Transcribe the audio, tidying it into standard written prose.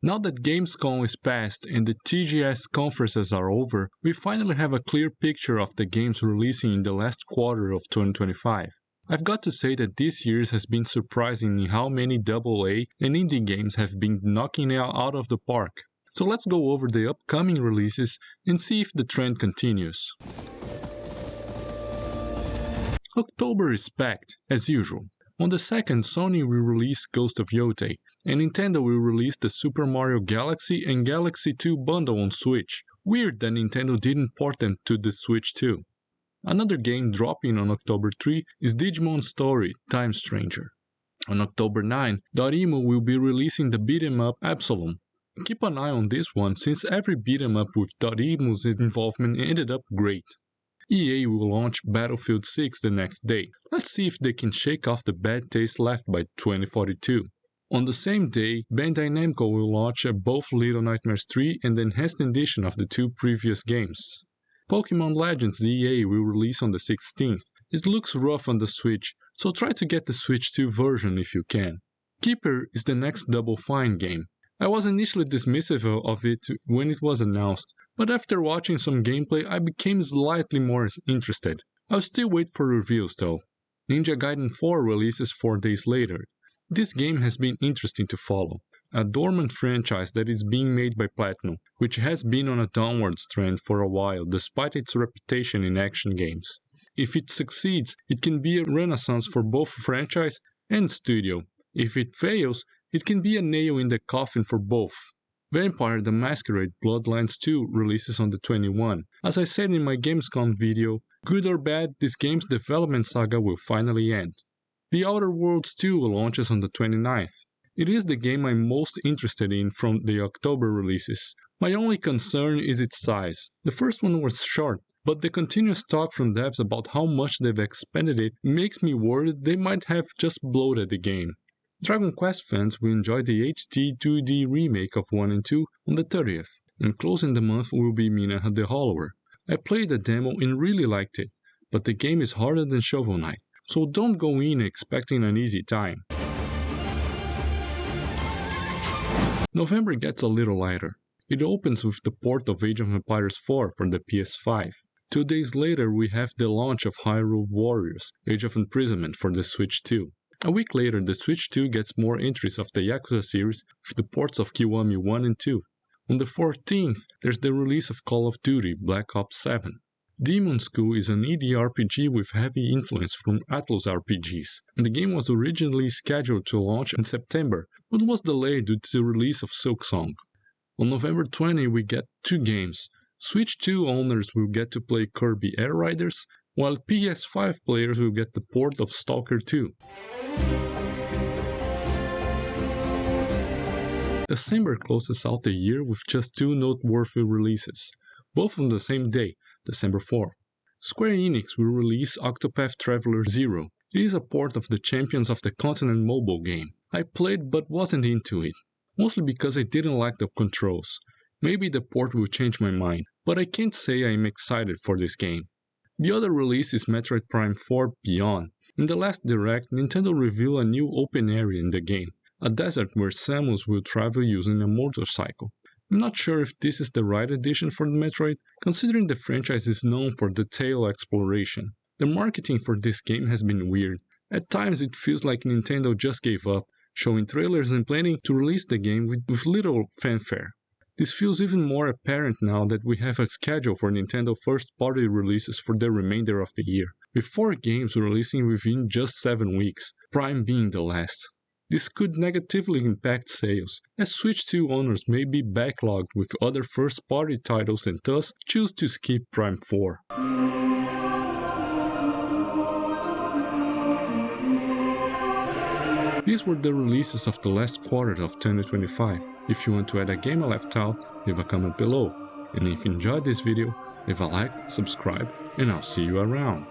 Now that Gamescom is past and the TGS conferences are over, we finally have a clear picture of the games releasing in the last quarter of 2025. I've got to say that this year has been surprising in how many AA and indie games have been knocking it out of the park. So let's go over the upcoming releases and see if the trend continues. October is packed, as usual. On the 2nd, Sony will release Ghost of Yotei, and Nintendo will release the Super Mario Galaxy and Galaxy 2 bundle on Switch. Weird that Nintendo didn't port them to the Switch too. Another game dropping on October 3 is Digimon Story Time Stranger. On October 9, Dorimo will be releasing the beat-em up Absalom. Keep an eye on this one since every beat-em up with Dorimo's involvement ended up great. EA will launch Battlefield 6 the next day. Let's see if they can shake off the bad taste left by 2042. On the same day, Bandai Namco will launch both Little Nightmares 3 and the enhanced edition of the two previous games. Pokemon Legends EA will release on the 16th. It looks rough on the Switch, so try to get the Switch 2 version if you can. Keeper is the next Double Fine game. I was initially dismissive of it when it was announced, but after watching some gameplay I became slightly more interested. I'll still wait for reviews though. Ninja Gaiden 4 releases 4 days later. This game has been interesting to follow. A dormant franchise that is being made by Platinum, which has been on a downwards trend for a while despite its reputation in action games. If it succeeds, it can be a renaissance for both franchise and studio. If it fails, it can be a nail in the coffin for both. Vampire the Masquerade Bloodlines 2 releases on the 21. As I said in my Gamescom video, good or bad, this game's development saga will finally end. The Outer Worlds 2 launches on the 29th. It is the game I'm most interested in from the October releases. My only concern is its size. The first one was short, but the continuous talk from devs about how much they've expanded it makes me worried they might have just bloated the game. Dragon Quest fans will enjoy the HD 2D remake of 1 and 2 on the 30th, and closing the month will be Mina the Hollower. I played the demo and really liked it, but the game is harder than Shovel Knight, so don't go in expecting an easy time. November gets a little lighter. It opens with the port of Age of Empires 4 for the PS5. 2 days later we have the launch of Hyrule Warriors, Age of Imprisonment for the Switch 2. A week later, the Switch 2 gets more entries of the Yakuza series with the ports of Kiwami 1 and 2. On the 14th, there's the release of Call of Duty Black Ops 7. Demon School is an indie RPG with heavy influence from Atlus RPGs, and the game was originally scheduled to launch in September, but was delayed due to the release of Silksong. On November 20, we get 2 games. Switch 2 owners will get to play Kirby Air Riders, while PS5 players will get the port of Stalker 2. December closes out the year with just 2 noteworthy releases, both on the same day, December 4. Square Enix will release Octopath Traveler 0. It is a port of the Champions of the Continent mobile game. I played but wasn't into it, mostly because I didn't like the controls. Maybe the port will change my mind, but I can't say I'm excited for this game. The other release is Metroid Prime 4 Beyond. In the last Direct, Nintendo revealed a new open area in the game, a desert where Samus will travel using a motorcycle. I'm not sure if this is the right addition for the Metroid, considering the franchise is known for detailed exploration. The marketing for this game has been weird. At times it feels like Nintendo just gave up, showing trailers and planning to release the game with little fanfare. This feels even more apparent now that we have a schedule for Nintendo first-party releases for the remainder of the year, with 4 games releasing within just 7 weeks, Prime being the last. This could negatively impact sales, as Switch 2 owners may be backlogged with other first-party titles and thus choose to skip Prime 4. These were the releases of the last quarter of 2025. If you want to add a game I left out, leave a comment below. And if you enjoyed this video, leave a like, subscribe, and I'll see you around.